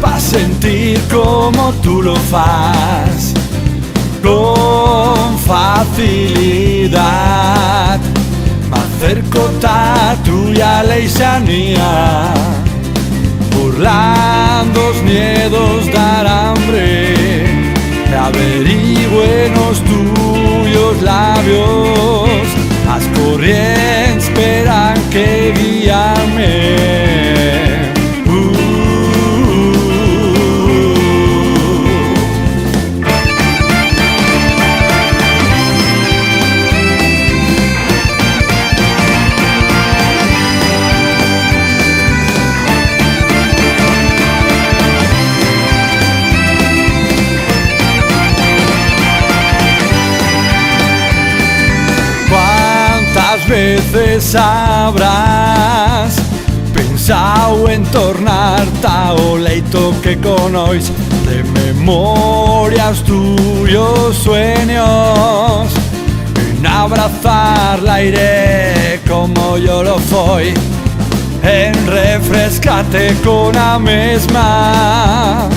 pa' sentir como tú lo fas, con facilidad. M'acerco ta tuya lejanía, burlando los miedos del hambre, me averiguo en los tuyos labios, las corrientes esperan que guíame. ¿Cuántas veces habrás pensado en tornar-te o leito que conois de memorias tuyos sueños, en abrazar el aire como yo lo fui, en refrescarte con la mesma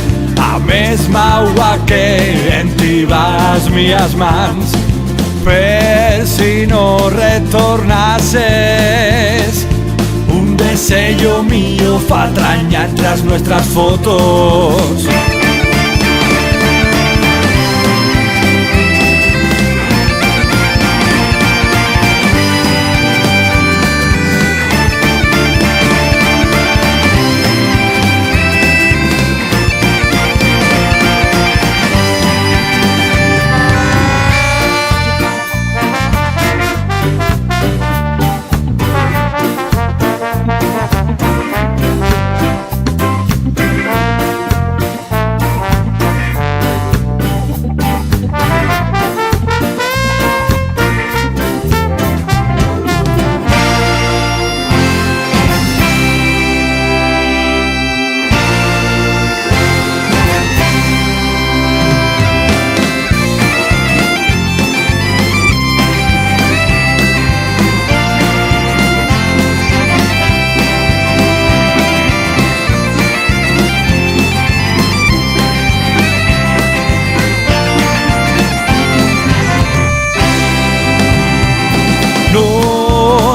agua que entivas mías mans. Per si no retornases, un deseo mío fa atrañar tras nuestras fotos.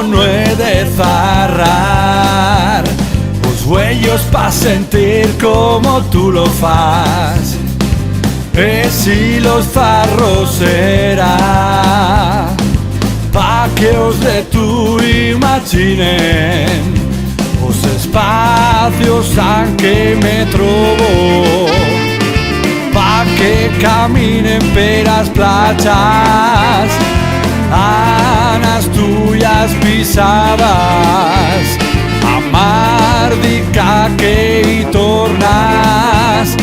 No he de zarrar los huellos pa' sentir como tú lo fas. Si los zarros será pa' que os de tú imaginen los espacios en que me trobo, pa' que caminen per las plazas a las tuyas pisadas, amar dica que y tornas